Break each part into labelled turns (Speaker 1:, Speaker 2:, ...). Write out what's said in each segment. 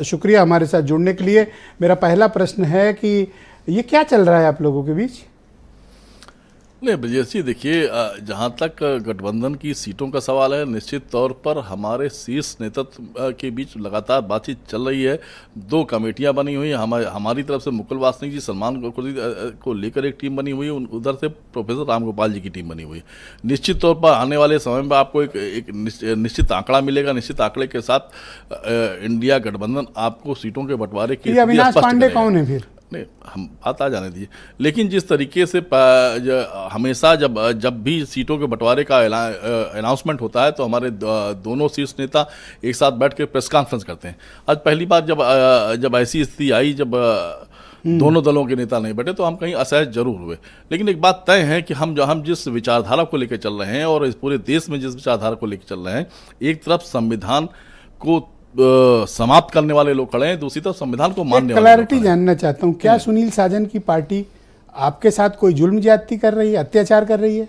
Speaker 1: शुक्रिया हमारे साथ जुड़ने के लिए। मेरा पहला प्रश्न है कि ये क्या चल रहा है आप लोगों के बीच?
Speaker 2: नहीं ब्रजेश जी, देखिए जहाँ तक गठबंधन की सीटों का सवाल है, निश्चित तौर पर हमारे शीर्ष नेतृत्व के बीच लगातार बातचीत चल रही है। 2 कमेटियां बनी हुई हैं। हमारी तरफ से मुकुल वासनिक जी, सलमान खुर्शीद को लेकर एक टीम बनी हुई है, उधर से प्रोफेसर राम गोपाल जी की टीम बनी हुई है। निश्चित तौर पर आने वाले समय में आपको एक निश्चित आंकड़ा मिलेगा। निश्चित आंकड़े के साथ इंडिया गठबंधन आपको सीटों के बंटवारे की
Speaker 1: अविनाश पांडे कौन है फिर?
Speaker 2: नहीं, हम बात आ जाने दीजिए। लेकिन जिस तरीके से हमेशा जब भी सीटों के बंटवारे का अनाउंसमेंट होता है तो हमारे दोनों शीर्ष नेता एक साथ बैठ के प्रेस कॉन्फ्रेंस करते हैं। आज पहली बार जब ऐसी स्थिति आई, जब दोनों दलों के नेता नहीं बैठे, तो हम कहीं असहज जरूर हुए। लेकिन एक बात तय है कि हम जिस विचारधारा को लेकर चल रहे हैं और इस पूरे देश में जिस विचारधारा को लेकर चल रहे हैं, एक तरफ संविधान को समाप्त करने वाले लोग खड़े हैं, दूसरी तरफ संविधान को मानने वाले लोग खड़े हैं।
Speaker 1: क्लैरिटी जानना चाहता हूं, क्या सुनील साजन की पार्टी आपके साथ कोई जुल्म ज्यादती कर रही है, अत्याचार कर रही है?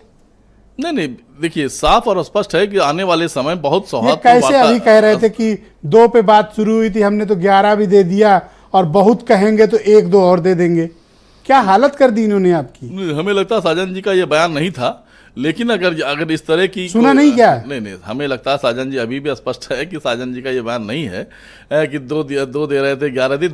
Speaker 2: नहीं, देखिए साफ और स्पष्ट है कि आने वाले समय बहुत सौहार्द।
Speaker 1: कैसे अभी कह रहे थे कि 2 पे बात शुरू हुई थी, हमने तो 11 भी दे दिया और बहुत कहेंगे तो 1-2 और दे देंगे। क्या हालत कर दी इन्होंने आपकी?
Speaker 2: हमें लगता है साजन जी का ये बयान नहीं था, लेकिन अगर इस तरह की
Speaker 1: सुना नहीं क्या?
Speaker 2: नहीं, हमें लगता है साजन जी अभी भी स्पष्ट है कि साजन जी का ये बयान नहीं है कि 2 दे रहे थे, 11 दी।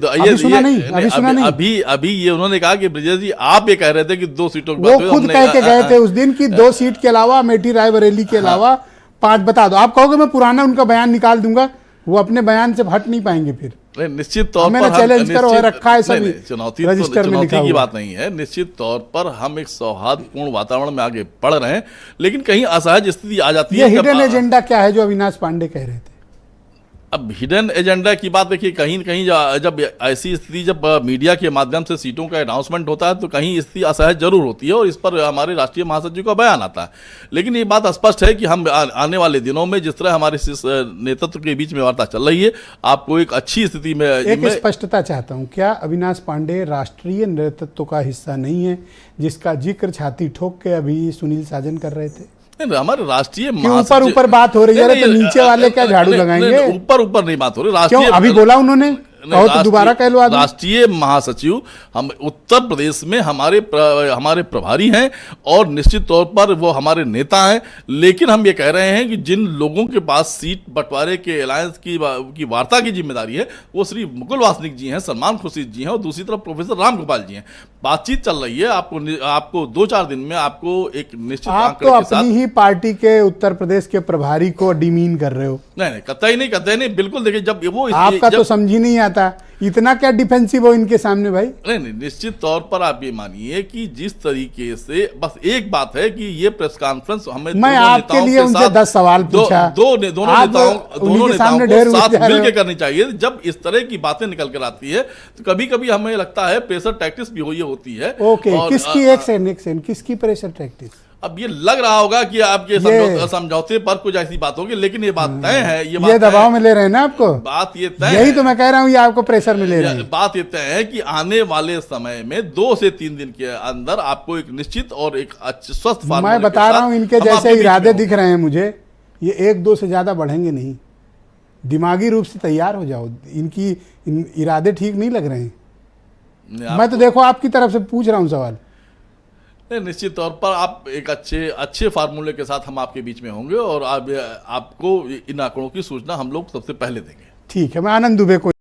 Speaker 2: अभी ये उन्होंने कहा कि ब्रजेश जी आप ये कह रहे थे कि 2 सीटों की
Speaker 1: वो खुद कह के गए थे उस दिन की 2 सीट के अलावा अमेठी रायबरेली के अलावा 5 बता दो। आप कहोगे मैं पुराना उनका बयान निकाल दूंगा, वो अपने बयान से हट नहीं पाएंगे फिर।
Speaker 2: निश्चित तौर पर
Speaker 1: चैलेंज करो रखा है सभी
Speaker 2: चुनौती की बात नहीं है। निश्चित तौर पर हम एक सौहार्दपूर्ण वातावरण में आगे बढ़ रहे हैं, लेकिन कहीं असहज स्थिति आ जाती है।
Speaker 1: हिडन एजेंडा क्या है जो अविनाश पांडे कह रहे थे?
Speaker 2: अब हिडन एजेंडा की बात देखिए, कहीं कहीं जब ऐसी स्थिति, जब मीडिया के माध्यम से सीटों का अनाउंसमेंट होता है तो कहीं स्थिति असहज जरूर होती है और इस पर हमारे राष्ट्रीय महासचिव का बयान आता है। लेकिन ये बात स्पष्ट है कि हम आने वाले दिनों में जिस तरह हमारे नेतृत्व के बीच में वार्ता चल रही है, आपको एक अच्छी स्थिति में
Speaker 1: एक स्पष्टता चाहता हूँ। क्या अविनाश पांडे राष्ट्रीय नेतृत्व का हिस्सा नहीं है, जिसका जिक्र छाती ठोक के अभी सुनील साजन कर रहे थे?
Speaker 2: हमारे राष्ट्रीय
Speaker 1: ऊपर बात हो रही है तो नीचे वाले क्या झाड़ू लगाएंगे?
Speaker 2: ऊपर नहीं बात हो रही।
Speaker 1: राष्ट्रीय अभी बोला उन्होंने, कहो तो दोबारा कह लो।
Speaker 2: राष्ट्रीय महासचिव हम उत्तर प्रदेश में हमारे प्रभारी हैं और निश्चित तौर पर वो हमारे नेता हैं। लेकिन हम ये कह रहे हैं कि जिन लोगों के पास सीट बंटवारे के अलायंस की वार्ता की जिम्मेदारी है, वो श्री मुकुल वासनिक जी हैं, सलमान खुर्शीद जी हैं और दूसरी तरफ प्रोफेसर राम गोपाल जी हैं। बातचीत चल रही है। आपको 2-4 दिन में आपको एक निश्चित
Speaker 1: आंकड़े के साथ। अपनी ही पार्टी के उत्तर प्रदेश के प्रभारी को डिमीन कर रहे हो?
Speaker 2: नहीं, कतई नहीं, बिल्कुल। देखिए जब वो
Speaker 1: आपका तो समझ ही नहीं आता, इतना क्या डिफेंसिव हो इनके सामने भाई?
Speaker 2: नहीं, निश्चित तौर पर आप ये मानिए कि जिस तरीके से, बस एक बात है कि ये प्रेस कॉन्फ्रेंस हमें
Speaker 1: मैं आपके लिए उनसे 10 सवाल पूछा,
Speaker 2: दोनों नेताओं के साथ मिलकर करनी चाहिए। जब इस तरह की बातें निकल कर आती है तो कभी कभी हमें लगता है प्रेशर टैक्टिस भी होती है।
Speaker 1: ओके, किसकी एक सेकंड किसकी प्रेशर टैक्टिस?
Speaker 2: अब ये लग रहा होगा कि आपके समझौते पर कुछ ऐसी बात होगी, लेकिन ये बात तय है।
Speaker 1: ये दबाव में ले रहे हैं ना आपको?
Speaker 2: बात ये तय,
Speaker 1: यही तो मैं कह रहा हूँ, ये आपको प्रेशर में ले रहे हैं।
Speaker 2: बात ये तय है कि आने वाले समय में 2 से 3 दिन के अंदर आपको एक निश्चित और एक स्वस्थ,
Speaker 1: मैं बता रहा हूँ, इनके जैसे इरादे दिख रहे हैं मुझे, ये 1-2 से ज्यादा बढ़ेंगे नहीं। दिमागी रूप से तैयार हो जाओ, इनकी इरादे ठीक नहीं लग रहे हैं। मैं तो देखो आपकी तरफ से पूछ रहा हूँ सवाल।
Speaker 2: निश्चित तौर पर आप एक अच्छे फार्मूले के साथ हम आपके बीच में होंगे और आपको इन आंकड़ों की सूचना हम लोग सबसे पहले देंगे।
Speaker 1: ठीक है, मैं आनंद दुबे को